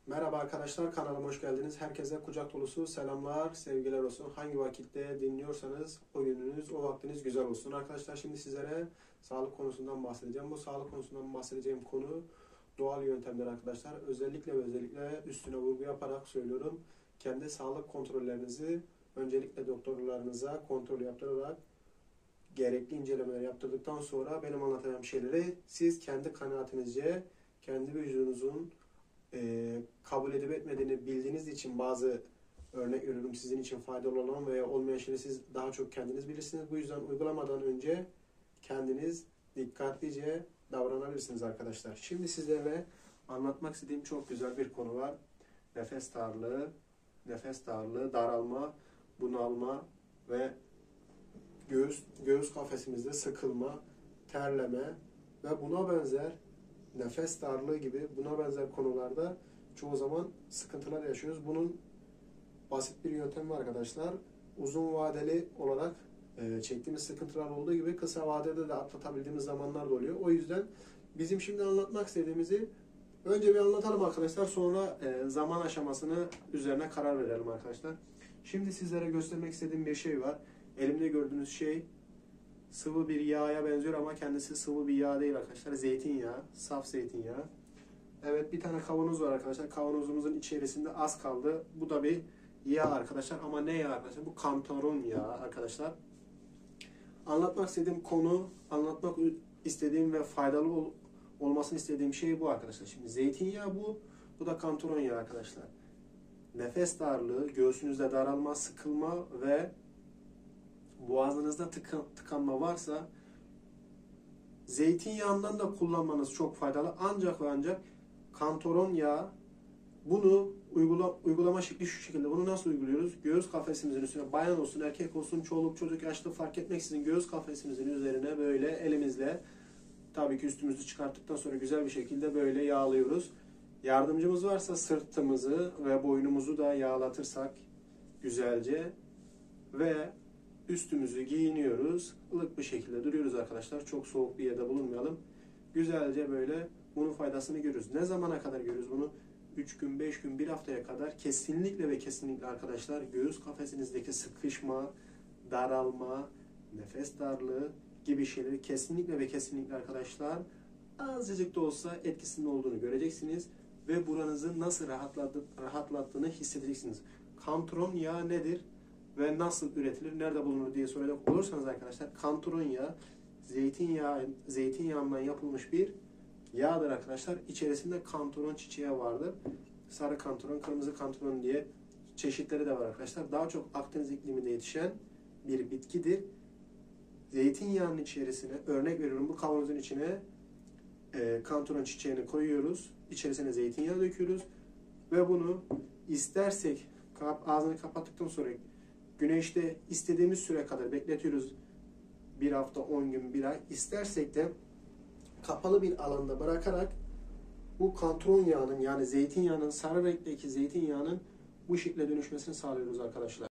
Merhaba arkadaşlar, kanalıma hoş geldiniz. Herkese kucak dolusu selamlar, sevgiler olsun. Hangi vakitte dinliyorsanız o gününüz, o vaktiniz güzel olsun. Arkadaşlar şimdi sizlere sağlık konusundan bahsedeceğim. Bu sağlık konusundan bahsedeceğim konu doğal yöntemler arkadaşlar. Özellikle üstüne vurgu yaparak söylüyorum. Kendi sağlık kontrollerinizi öncelikle doktorlarınıza kontrol yaptırarak gerekli incelemeler yaptırdıktan sonra benim anlatacağım şeyleri siz kendi kanaatinizce, kendi vücudunuzun kabul edip etmediğini bildiğiniz için bazı örnek veriyorum sizin için faydalı olan veya olmayan şeyleri siz daha çok kendiniz bilirsiniz. Bu yüzden uygulamadan önce kendiniz dikkatlice davranabilirsiniz arkadaşlar. Şimdi sizlerle anlatmak istediğim çok güzel bir konu var. Nefes darlığı, daralma, bunalma ve göğüs kafesimizde sıkılma, terleme ve buna benzer nefes darlığı gibi buna benzer konularda çoğu zaman sıkıntılar yaşıyoruz. Bunun basit bir yöntemi var arkadaşlar. Uzun vadeli olarak çektiğimiz sıkıntılar olduğu gibi kısa vadede de atlatabildiğimiz zamanlar da oluyor. O yüzden bizim şimdi anlatmak istediğimizi önce bir anlatalım arkadaşlar. Sonra zaman aşamasını üzerine karar verelim arkadaşlar. Şimdi sizlere göstermek istediğim bir şey var. Elimde gördüğünüz şey sıvı bir yağa benziyor ama kendisi sıvı bir yağ değil arkadaşlar. Zeytinyağı, saf zeytinyağı. Evet, bir tane kavanoz var arkadaşlar. Kavanozumuzun içerisinde az kaldı. Bu da bir yağ arkadaşlar. Ama ne yağ arkadaşlar? Bu kantaron yağı arkadaşlar. Anlatmak istediğim konu, anlatmak istediğim ve faydalı olmasını istediğim şey bu arkadaşlar. Şimdi zeytinyağı bu. Bu da kantaron yağı arkadaşlar. Nefes darlığı, göğsünüzde daralma, sıkılma ve boğazınızda tıkanma varsa zeytinyağından da kullanmanız çok faydalı. Ancak ve ancak kantaron yağı, bunu uygulama şekli şu şekilde. Bunu nasıl uyguluyoruz? Göğüs kafesimizin üstüne, bayan olsun erkek olsun, çoluk çocuk yaşlı fark etmeksizin göğüs kafesimizin üzerine böyle elimizle, tabii ki üstümüzü çıkarttıktan sonra güzel bir şekilde böyle yağlıyoruz. Yardımcımız varsa sırtımızı ve boynumuzu da yağlatırsak güzelce ve üstümüzü giyiniyoruz. Ilık bir şekilde duruyoruz arkadaşlar. Çok soğuk bir yerde bulunmayalım. Güzelce böyle bunun faydasını görürüz. Ne zamana kadar görürüz bunu? 3 gün, 5 gün, 1 haftaya kadar kesinlikle ve kesinlikle arkadaşlar göğüs kafesinizdeki sıkışma, daralma, nefes darlığı gibi şeyleri kesinlikle ve kesinlikle arkadaşlar azıcık da olsa etkisinin olduğunu göreceksiniz ve buranızı nasıl rahatlattığını hissedeceksiniz. Kantaron yağı nedir ve nasıl üretilir, nerede bulunur diye soracak olursanız arkadaşlar, kantaron yağı zeytinyağından yapılmış bir yağdır arkadaşlar. İçerisinde kantaron çiçeği vardır. Sarı kantaron, kırmızı kantaron diye çeşitleri de var arkadaşlar. Daha çok Akdeniz ikliminde yetişen bir bitkidir. Zeytinyağının içerisine, örnek veriyorum, bu kavanozun içine kantaron çiçeğini koyuyoruz. İçerisine zeytinyağı döküyoruz ve bunu istersek ağzını kapattıktan sonra güneşte istediğimiz süre kadar bekletiyoruz. 1 hafta, 10 gün, 1 ay. İstersek de kapalı bir alanda bırakarak bu kantaron yağının, yani zeytinyağının, sarı renkteki zeytinyağının bu şekilde dönüşmesini sağlıyoruz arkadaşlar.